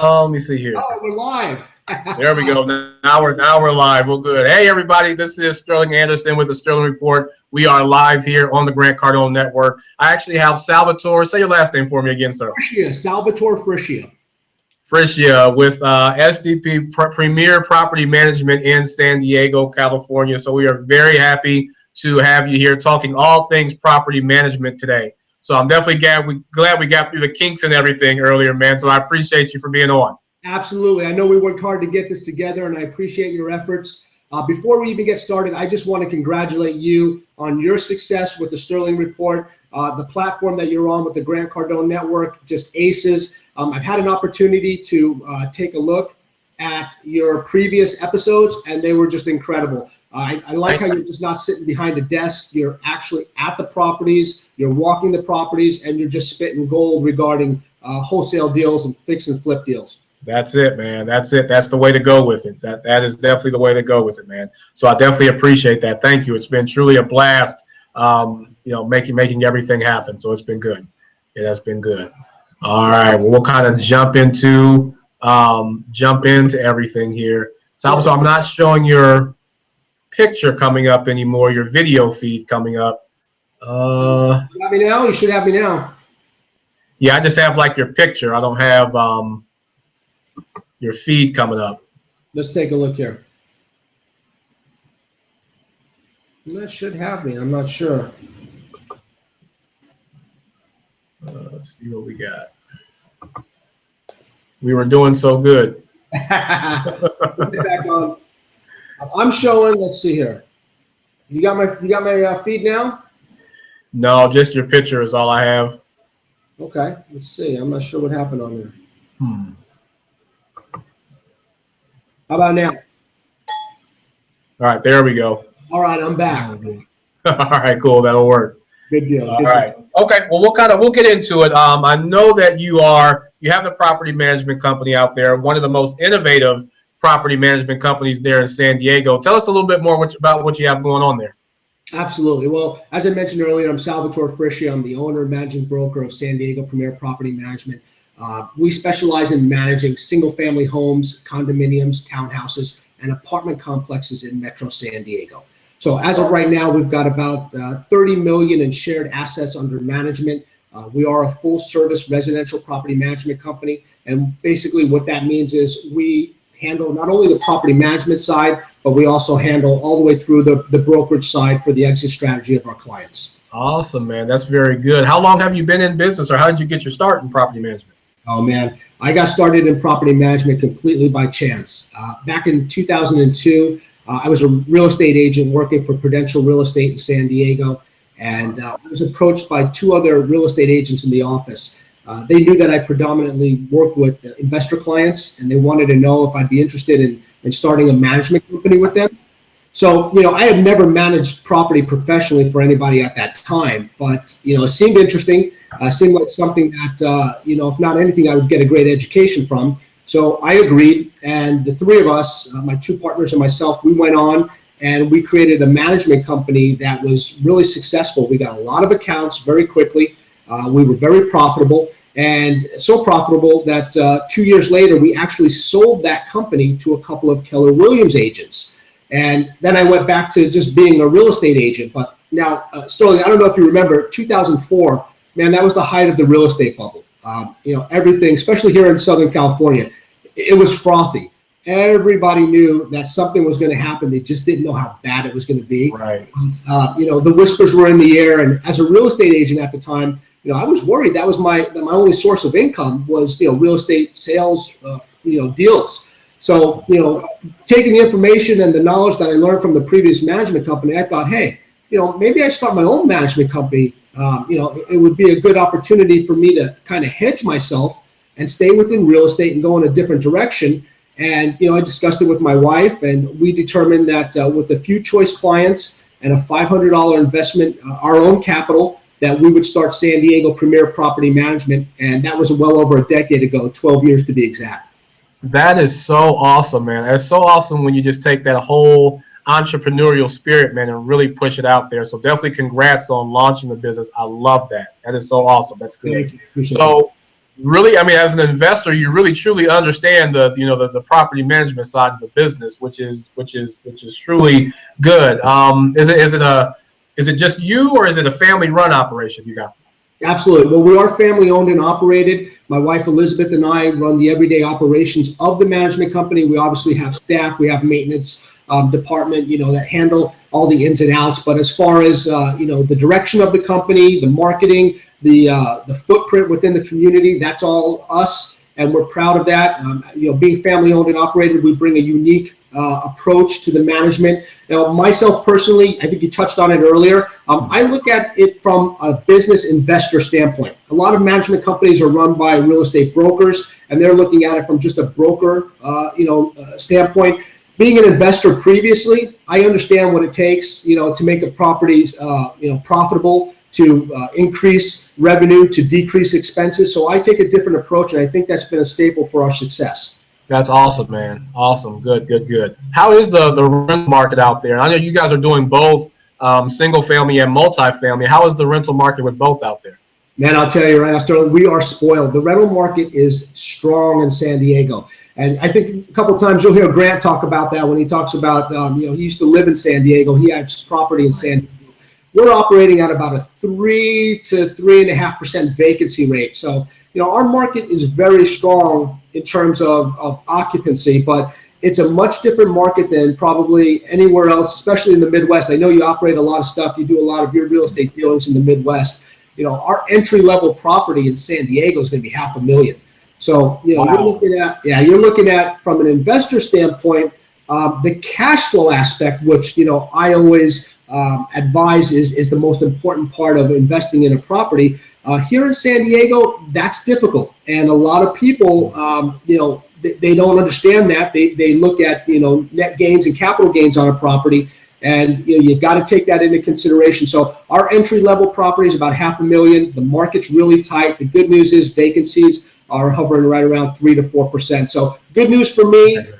Let me see here. Oh, we're live. There we go. Now we're live. Well, good. Hey, everybody. This is Sterling Anderson with the Sterling Report. We are live here on the Grant Cardone Network. I actually have Salvatore. Say your last name for me again, sir. Friscia, Salvatore Friscia. Friscia with SDP Premier Property Management in San Diego, California. So we are very happy to have you here talking all things property management today. So I'm definitely glad we got through the kinks and everything earlier, man. So I appreciate you for being on. Absolutely. I know we worked hard to get this together, and I appreciate your efforts. Before we even get started, I just want to congratulate you on your success with the Sterling Report. The platform that you're on with the Grant Cardone Network, just aces. I've had an opportunity to take a look at your previous episodes, and they were just incredible. I like how you're just not sitting behind a desk. You're actually at the properties, you're walking the properties, and you're just spitting gold regarding wholesale deals and fix and flip deals. That's it, man. That's it. That's the way to go with it. That is definitely the way to go with it, man. So I definitely appreciate that. Thank you. It's been truly a blast, making everything happen. So it's been good. It has been good. All right. Well, we'll kind of jump into everything here. So I'm not showing your picture coming up anymore. Your video feed coming up. You have me now? You should have me now. Yeah, I just have like your picture. I don't have your feed coming up. Let's take a look here. That should have me. I'm not sure. Let's see what we got. We were doing so good. Back on. I'm showing. Let's see here. You got my feed now? No, just your picture is all I have. Okay. Let's see. I'm not sure what happened on there. How about now? All right, there we go. All right, I'm back. All right, cool. That'll work. Good deal. All right. Okay. Well, we'll get into it. I know that you have the property management company out there, one of the most innovative property management companies there in San Diego. Tell us a little bit more about what you have going on there. Absolutely. Well, as I mentioned earlier, I'm Salvatore Friscia. I'm the owner and managing broker of San Diego Premier Property Management. We specialize in managing single-family homes, condominiums, townhouses, and apartment complexes in Metro San Diego. So as of right now, we've got about 30 million in shared assets under management. We are a full-service residential property management company, and basically what that means is we handle not only the property management side, but we also handle all the way through the brokerage side for the exit strategy of our clients. Awesome, man. That's very good. How long have you been in business, or how did you get your start in property management? Oh, man. I got started in property management completely by chance. Back in 2002, I was a real estate agent working for Prudential Real Estate in San Diego, and I was approached by two other real estate agents in the office. They knew that I predominantly worked with investor clients, and they wanted to know if I'd be interested in starting a management company with them. So, I had never managed property professionally for anybody at that time, but, it seemed interesting. Seemed like something that, if not anything, I would get a great education from. So I agreed, and the three of us, my two partners and myself, we went on and we created a management company that was really successful. We got a lot of accounts very quickly. We were very profitable, and so profitable that 2 years later, we actually sold that company to a couple of Keller Williams agents. And then I went back to just being a real estate agent. But now, Sterling, I don't know if you remember, 2004, man, that was the height of the real estate bubble. Everything, especially here in Southern California, it was frothy. Everybody knew that something was going to happen. They just didn't know how bad it was going to be. Right. The whispers were in the air. And as a real estate agent at the time, I was worried. That was my only source of income was, real estate sales, deals. So, taking the information and the knowledge that I learned from the previous management company, I thought, hey, maybe I start my own management company. It would be a good opportunity for me to kind of hedge myself and stay within real estate and go in a different direction. And, I discussed it with my wife, and we determined that with a few choice clients and a $500 investment, our own capital, that we would start San Diego Premier Property Management. And that was well over a decade ago, 12 years to be exact. That is so awesome, man. It's so awesome when you just take that whole entrepreneurial spirit, man, and really push it out there. So definitely congrats on launching the business. I love that. That is so awesome. That's good. Thank you. So really, I mean, as an investor, you really truly understand the property management side of the business, which is truly good. Is it just you, or is it a family run operation you got? Absolutely. Well, we are family owned and operated. My wife Elizabeth and I run the everyday operations of the management company. We obviously have staff, we have maintenance department, that handle all the ins and outs. But as far as the direction of the company, the marketing, the footprint within the community, that's all us, and we're proud of that. Being family owned and operated, we bring a unique approach to the management. Now, myself personally, I think you touched on it earlier. I look at it from a business investor standpoint. A lot of management companies are run by real estate brokers, and they're looking at it from just a broker, standpoint. Being an investor previously, I understand what it takes, to make a property, profitable, to increase revenue, to decrease expenses. So I take a different approach, and I think that's been a staple for our success. That's awesome, man. Awesome. Good. How is the rental market out there? I know you guys are doing both single family and multifamily. How is the rental market with both out there? Man, I'll tell you right now, Sterling, we are spoiled. The rental market is strong in San Diego. And I think a couple of times you'll hear Grant talk about that when he talks about, he used to live in San Diego. He had property in San Diego. We're operating at about a 3 to 3.5% vacancy rate. So, our market is very strong in terms of occupancy, but it's a much different market than probably anywhere else, especially in the Midwest. I know you operate a lot of stuff. You do a lot of your real estate dealings in the Midwest. Our entry level property in San Diego is going to be $500,000. So, wow. You're looking at from an investor standpoint, the cash flow aspect, which, I always advise is the most important part of investing in a property. Here in San Diego, that's difficult. And a lot of people, they don't understand that. They look at, net gains and capital gains on a property. And, you've got to take that into consideration. So our entry level property is about $500,000. The market's really tight. The good news is vacancies are hovering right around 3 to 4%. So good news for me, a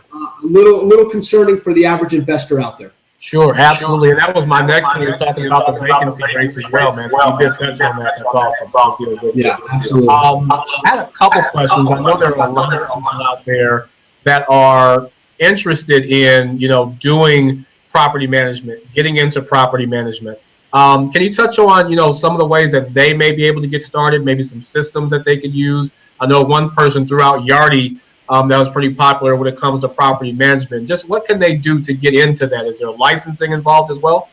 little concerning for the average investor out there. Sure, absolutely. And that was my next thing, was talking about the vacancy rates as well, man. So you did touch on that. That's awesome. Yeah, absolutely. I had a couple questions. I know there's a lot of people out there that are interested in, doing property management, getting into property management. Can you touch on, some of the ways that they may be able to get started, maybe some systems that they could use? I know one person threw out Yardi. That was pretty popular when it comes to property management. Just what can they do to get into that? Is there licensing involved as well?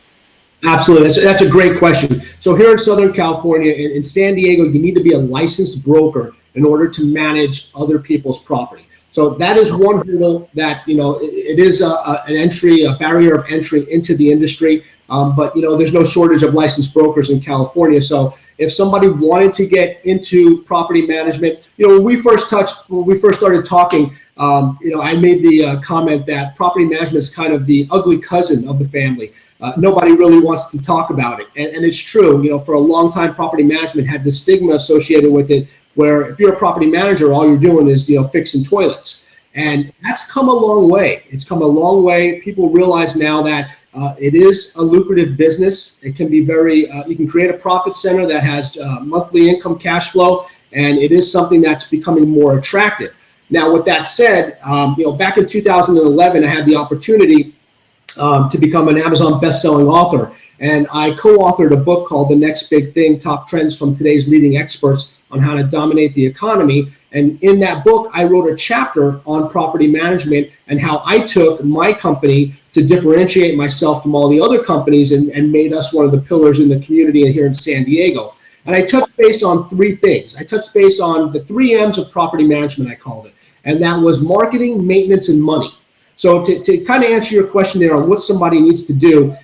Absolutely. That's a great question. So here in Southern California, in San Diego, you need to be a licensed broker in order to manage other people's property. So that is one hurdle that, it is a barrier of entry into the industry. But, there's no shortage of licensed brokers in California. So if somebody wanted to get into property management, when we first started talking, I made the comment that property management is kind of the ugly cousin of the family. Nobody really wants to talk about it. And it's true, for a long time, property management had the stigma associated with it, where if you're a property manager, all you're doing is, fixing toilets. And that's come a long way. It's come a long way. People realize now that it is a lucrative business. It can be you can create a profit center that has monthly income cash flow, and it is something that's becoming more attractive. Now, with that said, back in 2011, I had the opportunity to become an Amazon best-selling author, and I co-authored a book called The Next Big Thing: Top Trends from Today's Leading Experts on How to Dominate the Economy. And in that book, I wrote a chapter on property management and how I took my company to differentiate myself from all the other companies and made us one of the pillars in the community here in San Diego. And I touched base on three things. I touched base on the 3 M's of property management, I called it. And that was marketing, maintenance, and money. So to kind of answer your question there on what somebody needs to do,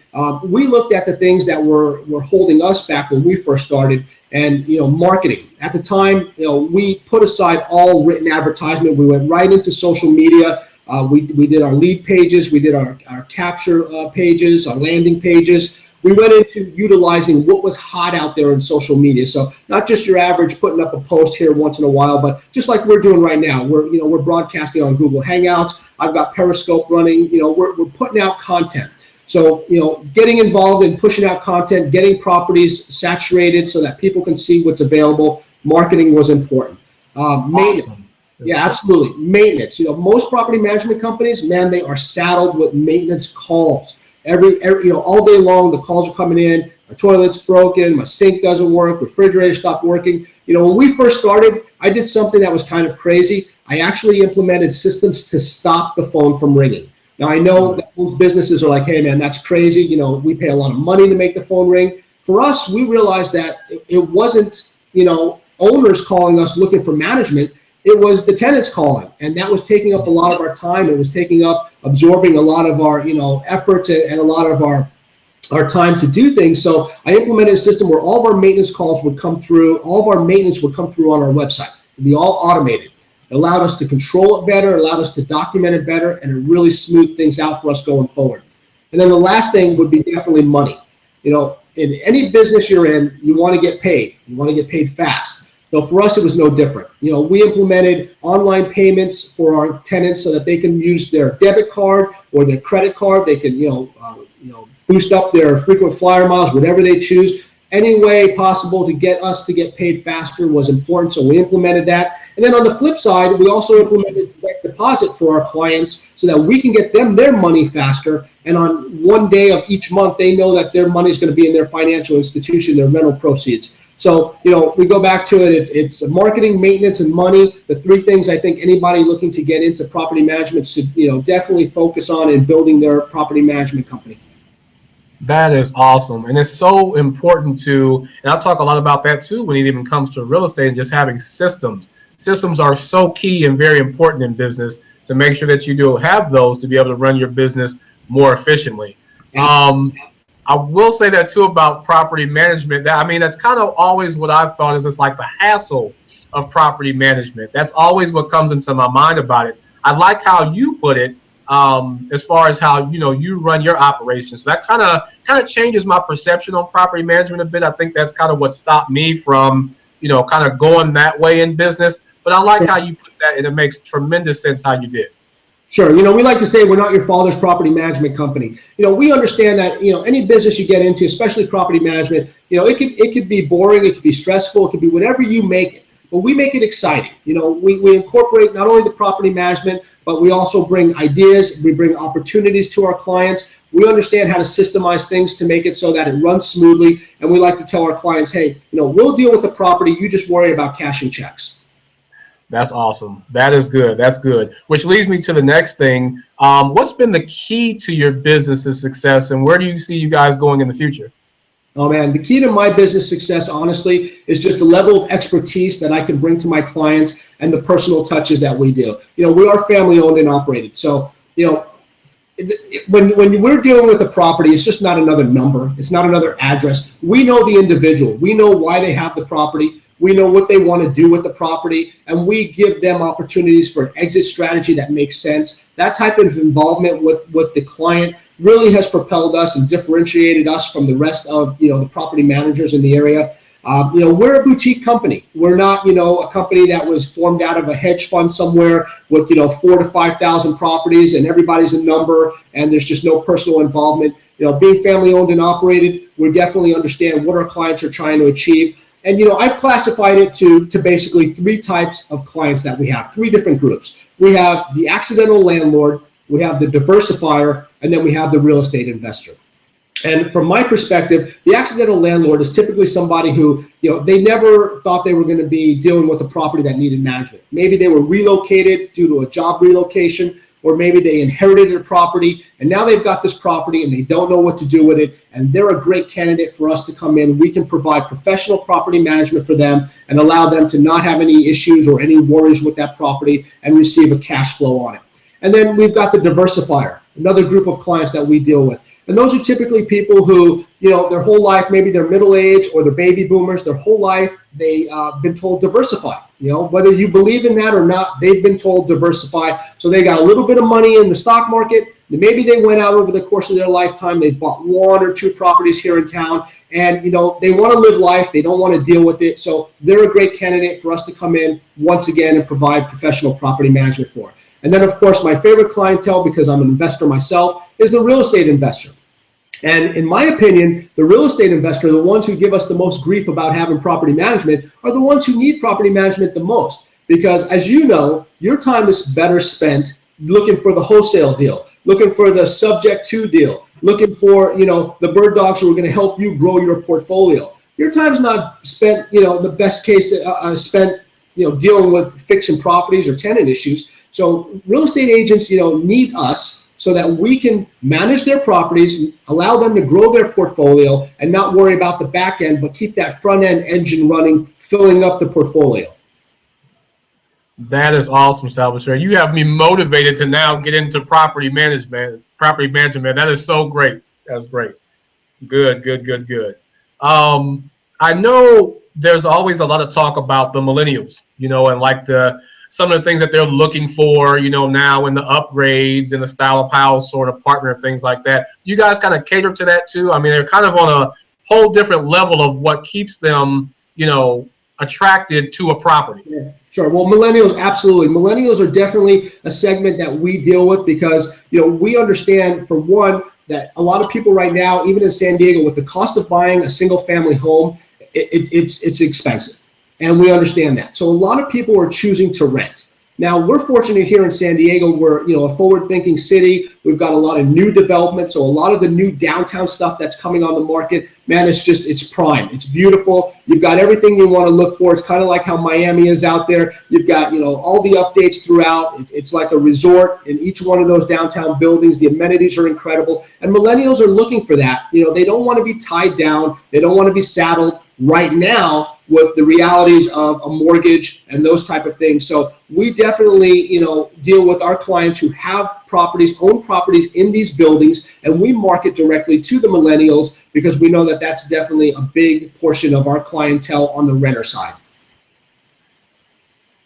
we looked at the things that were holding us back when we first started. And, marketing. At the time, we put aside all written advertisement. We went right into social media. We did our lead pages. We did our capture pages, our landing pages. We went into utilizing what was hot out there in social media. So not just your average putting up a post here once in a while, but just like we're doing right now. We're broadcasting on Google Hangouts. I've got Periscope running. We're putting out content. So, getting involved in pushing out content, getting properties saturated so that people can see what's available, marketing was important. Maintenance. Awesome. Yeah, absolutely. Maintenance. Most property management companies, man, they are saddled with maintenance calls. All day long, the calls are coming in. My toilet's broken. My sink doesn't work. Refrigerator stopped working. When we first started, I did something that was kind of crazy. I actually implemented systems to stop the phone from ringing. Now, I know that most businesses are like, hey, man, that's crazy. We pay a lot of money to make the phone ring. For us, we realized that it wasn't, owners calling us looking for management. It was the tenants calling, and that was taking up a lot of our time. It was absorbing a lot of our, efforts and a lot of our time to do things. So I implemented a system where all of our maintenance calls would come through, all of our maintenance would come through on our website. It would be all automated. It allowed us to control it better, allowed us to document it better, and it really smoothed things out for us going forward. And then the last thing would be definitely money. In any business you're in, you want to get paid. You want to get paid fast. So for us, it was no different. We implemented online payments for our tenants so that they can use their debit card or their credit card. They can, boost up their frequent flyer miles, whatever they choose. Any way possible to get us to get paid faster was important, so we implemented that. And then on the flip side, we also implemented direct deposit for our clients so that we can get them their money faster. And on one day of each month, they know that their money is going to be in their financial institution, their rental proceeds. So, we go back to it. It's marketing, maintenance, and money. The three things I think anybody looking to get into property management should, definitely focus on in building their property management company. That is awesome. And it's so important and I'll talk a lot about that too when it even comes to real estate and just having systems. Systems are so key and very important in business to make sure that you do have those to be able to run your business more efficiently. I will say that too about property management. That's kind of always what I've thought is it's like the hassle of property management. That's always what comes into my mind about it. I like how you put it. As far as how you run your operations, so that kind of changes my perception on property management a bit. I think that's kind of what stopped me from kind of going that way in business. But I like how you put that, and it makes tremendous sense how you did. Sure. We like to say we're not your father's property management company. We understand that any business you get into, especially property management, it could be boring, it could be stressful, it could be whatever you make it. But we make it exciting. We incorporate not only the property management, but we also bring ideas, we bring opportunities to our clients. We understand how to systemize things to make it so that it runs smoothly. And we like to tell our clients, hey, we'll deal with the property. You just worry about cashing checks. That's awesome. That is good. That's good. Which leads me to the next thing. What's been the key to your business's success, and where do you see you guys going in the future? Oh, man, the key to my business success, honestly, is just the level of expertise that I can bring to my clients and the personal touches that we do. We are family owned and operated. So, when we're dealing with a property, it's just not another number. It's not another address. We know the individual. We know why they have the property. We know what they want to do with the property, and we give them opportunities for an exit strategy that makes sense. That type of involvement with the client really has propelled us and differentiated us from the rest of the property managers in the area. We're a boutique company. We're not a company that was formed out of a hedge fund somewhere with 4,000 to 5,000 properties and everybody's a number and there's just no personal involvement. Being family owned and operated, we definitely understand what our clients are trying to achieve. And I've classified it to basically three types of clients that we have, three different groups. We have the accidental landlord, we have the diversifier, and then we have the real estate investor. And from my perspective, the accidental landlord is typically somebody who, they never thought they were going to be dealing with a property that needed management. Maybe they were relocated due to a job relocation, or maybe they inherited a property and now they've got this property and they don't know what to do with it. And they're a great candidate for us to come in. We can provide professional property management for them and allow them to not have any issues or any worries with that property and receive a cash flow on it. And then we've got the diversifier, another group of clients that we deal with. And those are typically people who, their whole life, maybe they're middle age or they're baby boomers, their whole life, they've been told diversify. Whether you believe in that or not, they've been told diversify. So they got a little bit of money in the stock market. Maybe they went out over the course of their lifetime. They bought one or two properties here in town and, they want to live life. They don't want to deal with it. So they're a great candidate for us to come in once again and provide professional property management for. And then, of course, my favorite clientele, because I'm an investor myself, is the real estate investor. And in my opinion, the real estate investor, the ones who give us the most grief about having property management, are the ones who need property management the most. because as you know, your time is better spent looking for the wholesale deal, looking for the subject to deal, looking for, the bird dogs who are going to help you grow your portfolio. Your time's not spent, the best case spent, dealing with fixing properties or tenant issues. So real estate agents, need us so that we can manage their properties, allow them to grow their portfolio and not worry about the back end, but keep that front end engine running, filling up the portfolio. That is awesome, Salvatore. You have me motivated to now get into property management. That is so great. That's great. Good. I know there's always a lot of talk about the millennials, and like some of the things that they're looking for, now in the upgrades and the style of house sort of partner, things like that. You guys kind of cater to that too. I mean, they're kind of on a whole different level of what keeps them, attracted to a property. Yeah, sure. Well, millennials, absolutely. Millennials are definitely a segment that we deal with because, we understand, for one, that a lot of people right now, even in San Diego, with the cost of buying a single family home, it's expensive. And we understand that. So a lot of people are choosing to rent. Now, we're fortunate here in San Diego. We're, a forward-thinking city. We've got a lot of new development. So a lot of the new downtown stuff that's coming on the market, man, it's prime. It's beautiful. You've got everything you want to look for. It's kind of like how Miami is out there. You've got, all the updates throughout. It's like a resort in each one of those downtown buildings. The amenities are incredible. And millennials are looking for that. They don't want to be tied down. They don't want to be saddled right now with the realities of a mortgage and those type of things. So we definitely, deal with our clients who have own properties in these buildings, and we market directly to the millennials because we know that that's definitely a big portion of our clientele on the renter side.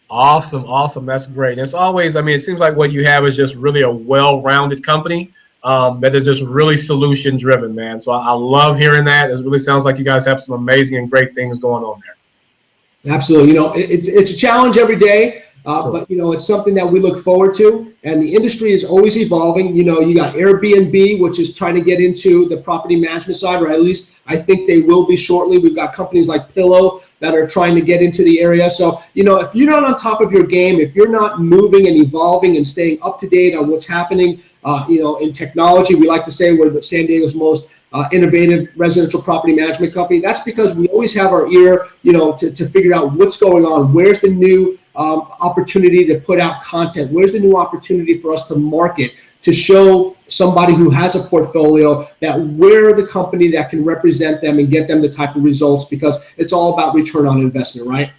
Awesome. That's great. It's always, it seems like what you have is just really a well-rounded company. That is just really solution driven, man. So I love hearing that. It really sounds like you guys have some amazing and great things going on there. Absolutely. It's a challenge every day, but it's something that we look forward to. And the industry is always evolving. You got Airbnb, which is trying to get into the property management side, or at least I think they will be shortly. We've got companies like Pillow that are trying to get into the area. So, if you're not on top of your game, if you're not moving and evolving and staying up to date on what's happening, in technology, we like to say we're San Diego's most innovative residential property management company. That's because we always have our ear, to figure out what's going on. Where's the new opportunity to put out content? Where's the new opportunity for us to market, to show somebody who has a portfolio that we're the company that can represent them and get them the type of results, because it's all about return on investment, right?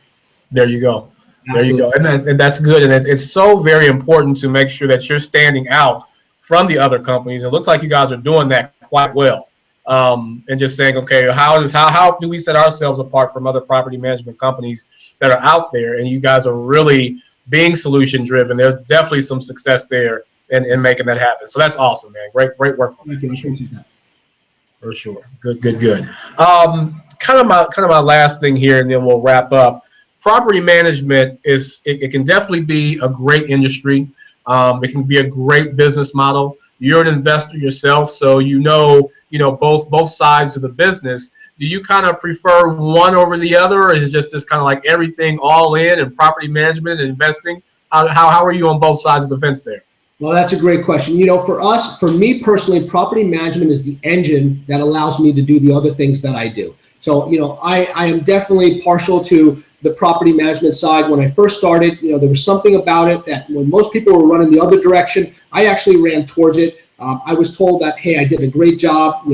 There you go. Absolutely. There you go. And that's good. And it's so very important to make sure that you're standing out from the other companies. It looks like you guys are doing that quite well. And just saying, okay, how do we set ourselves apart from other property management companies that are out there? And you guys are really being solution driven. There's definitely some success there in making that happen. So that's awesome, man. Great work on that. For sure. Good. Kind of my last thing here, and then we'll wrap up. Property management it can definitely be a great industry. It can be a great business model. You're an investor yourself, so both sides of the business. Do you kind of prefer one over the other, or is it just kind of like everything all in and property management and investing? How are you on both sides of the fence there? Well, that's a great question. For me personally, property management is the engine that allows me to do the other things that I do. So, I am definitely partial to the property management side. When I first started, there was something about it that when most people were running the other direction, I actually ran towards it. I was told that, hey, I did a great job.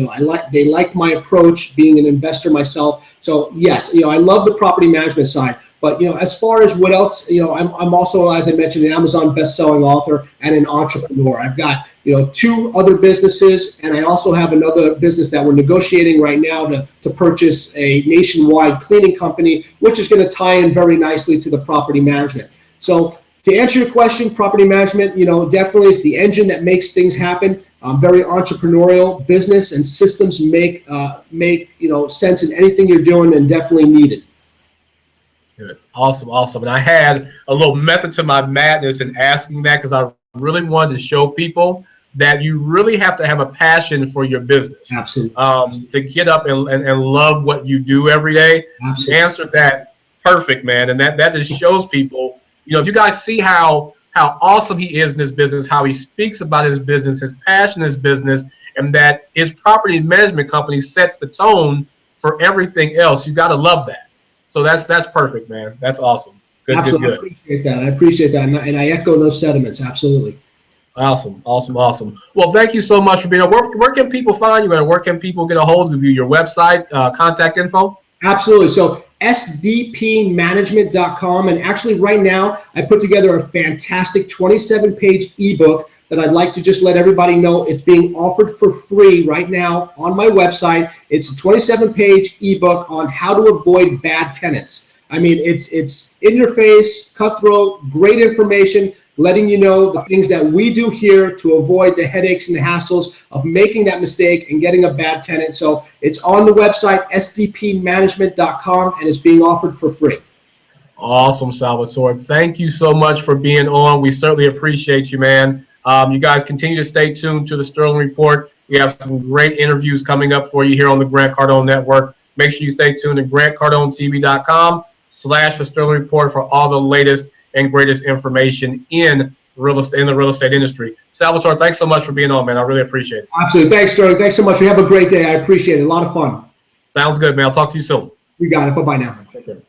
They liked my approach, being an investor myself. So yes, I love the property management side. But as far as what else, I'm also, as I mentioned, an Amazon best-selling author and an entrepreneur. I've got 2 other businesses, and I also have another business that we're negotiating right now to purchase a nationwide cleaning company, which is going to tie in very nicely to the property management. So to answer your question, property management, definitely is the engine that makes things happen. Very entrepreneurial. Business and systems make sense in anything you're doing, and definitely needed. Good. Awesome. And I had a little method to my madness in asking that, because I really wanted to show people that you really have to have a passion for your business. Absolutely. To get up and love what you do every day. Absolutely. You answered that perfect, man. And that just shows people if you guys see how awesome he is in his business, how he speaks about his business, his passion in his business, and that his property management company sets the tone for everything else. You got to love that. So that's perfect, man. That's awesome. Good, Absolutely. good, good. I appreciate that. I appreciate that. And I echo those sentiments. Absolutely. Awesome, awesome, awesome. Well, thank you so much for being here. Where can people find you, and where can people get a hold of you? Your website, contact info? Absolutely. So sdpmanagement.com. And actually right now, I put together a fantastic 27-page ebook that I'd like to just let everybody know it's being offered for free right now on my website. It's a 27-page ebook on how to avoid bad tenants. I mean, it's in your face, cutthroat, great information, letting you know the things that we do here to avoid the headaches and the hassles of making that mistake and getting a bad tenant. So it's on the website, sdpmanagement.com, and it's being offered for free. Awesome, Salvatore. Thank you so much for being on. We certainly appreciate you, man. You guys continue to stay tuned to the Sterling Report. We have some great interviews coming up for you here on the Grant Cardone Network. Make sure you stay tuned to grantcardonetv.com/the Sterling Report for all the latest and greatest information in the real estate industry. Salvatore, thanks so much for being on, man. I really appreciate it. Absolutely. Thanks, Sterling. Thanks so much. You have a great day. I appreciate it. A lot of fun. Sounds good, man. I'll talk to you soon. You got it. Bye-bye now. Take care.